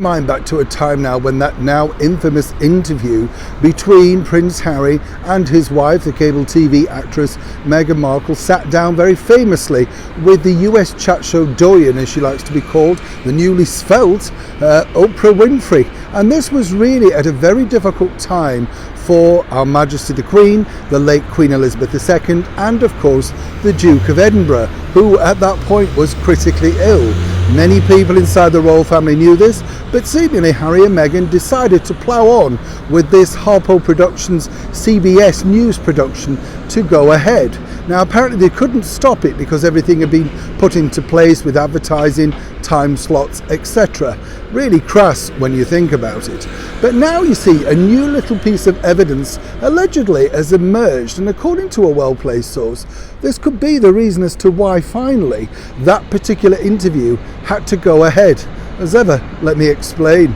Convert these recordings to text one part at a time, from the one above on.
Mind back to a time now when that now infamous interview between Prince Harry and his wife, the cable TV actress Meghan Markle, sat down very famously with the US chat show doyen, as she likes to be called, the newly svelte Oprah Winfrey. And this was really at a very difficult time for Our Majesty the Queen, the late Queen Elizabeth II, and of course the Duke of Edinburgh, who at that point was critically ill. Many people inside the royal family knew this, but seemingly Harry and Meghan decided to plough on with this Harpo Productions CBS News production to go ahead. Now apparently they couldn't stop it because everything had been put into place with advertising, time slots, etc. Really crass when you think about it. But now you see a new little piece of evidence allegedly has emerged, and according to a well-placed source, this could be the reason as to why finally that particular interview had to go ahead. As ever, let me explain.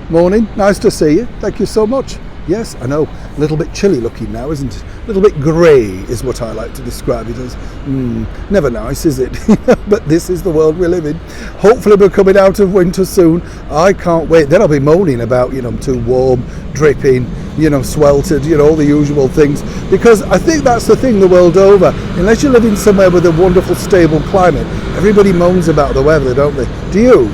Morning, nice to see you. Thank you so much. Yes, I know, a little bit chilly looking now, isn't it? A little bit grey is what I like to describe it as. Never nice, is it? But this is the world we live in. Hopefully we're coming out of winter soon. I can't wait. Then I'll be moaning about, I'm too warm, dripping, sweltered, all the usual things. Because I think that's the thing the world over. Unless you're living somewhere with a wonderful, stable climate, everybody moans about the weather, don't they? Do you?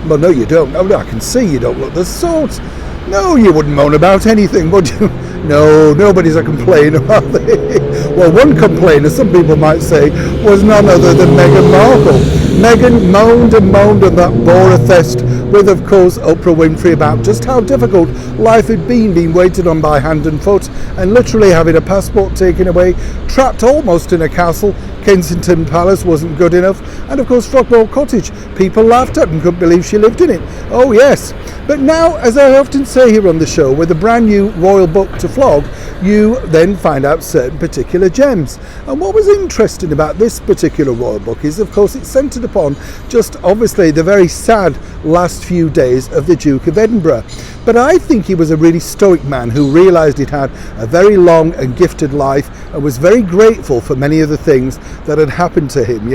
Well, no, you don't. Oh, I can see you don't look the sort. No, you wouldn't moan about anything, would you? No, nobody's a complainer, are they? Well, one complainer, some people might say, was none other than Meghan Markle. Meghan moaned and moaned and that bore a fest with, of course, Oprah Winfrey about just how difficult life had been, being waited on by hand and foot, and literally having a passport taken away, trapped almost in a castle. Kensington Palace wasn't good enough, and of course Frogmore Cottage, people laughed at and couldn't believe she lived in it. Oh yes, but now, as I often say here on the show, with a brand new royal book to flog, you then find out certain particular gems. And what was interesting about this particular royal book is, of course, it's centred upon just obviously the very sad last few days of the Duke of Edinburgh. But I think he was a really stoic man who realised he'd had a very long and gifted life and was very grateful for many of the things that had happened to him,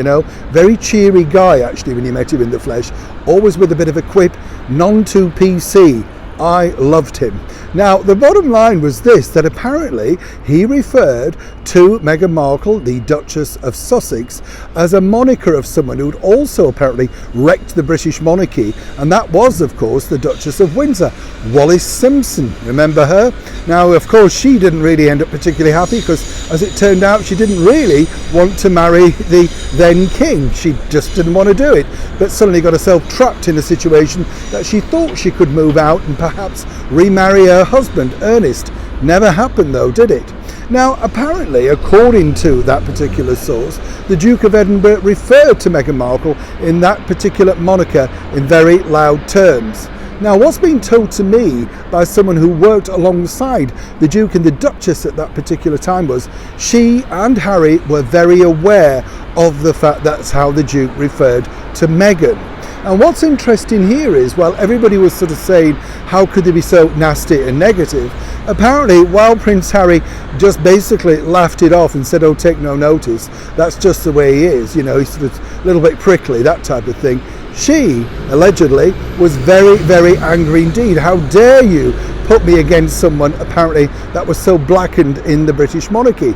Very cheery guy, actually, when you met him in the flesh, always with a bit of a quip, none too PC. I loved him. Now, the bottom line was this, that apparently he referred to Meghan Markle, the Duchess of Sussex, as a moniker of someone who'd also apparently wrecked the British monarchy, and that was, of course, the Duchess of Windsor, Wallis Simpson. Remember her? Now, of course, she didn't really end up particularly happy because, as it turned out, she didn't really want to marry the then king. She just didn't want to do it, but suddenly got herself trapped in a situation that she thought she could move out and perhaps remarry her husband, Ernest. Never happened though, did it? Now, apparently, according to that particular source, the Duke of Edinburgh referred to Meghan Markle in that particular moniker in very loud terms. Now, what's been told to me by someone who worked alongside the Duke and the Duchess at that particular time was she and Harry were very aware of the fact that's how the Duke referred to Meghan. And what's interesting here is, while everybody was sort of saying, how could they be so nasty and negative? Apparently, while Prince Harry just basically laughed it off and said, oh, take no notice, that's just the way he is, he's sort of a little bit prickly, that type of thing. She, allegedly, was very, very angry indeed. How dare you put me against someone, apparently, that was so blackened in the British monarchy?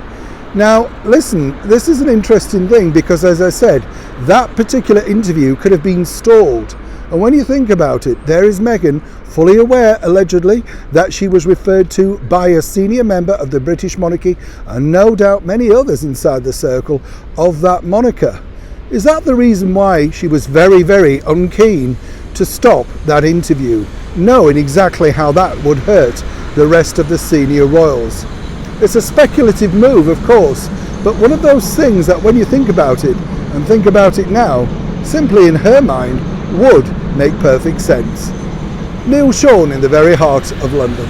Now, listen, this is an interesting thing because, as I said, that particular interview could have been stalled. And when you think about it, there is Meghan, fully aware, allegedly, that she was referred to by a senior member of the British monarchy and no doubt many others inside the circle of that moniker. Is that the reason why she was very, very unkeen to stop that interview, knowing exactly how that would hurt the rest of the senior royals? It's a speculative move, of course, but one of those things that when you think about it, and think about it now, simply in her mind, would make perfect sense. Neil Sean in the very heart of London.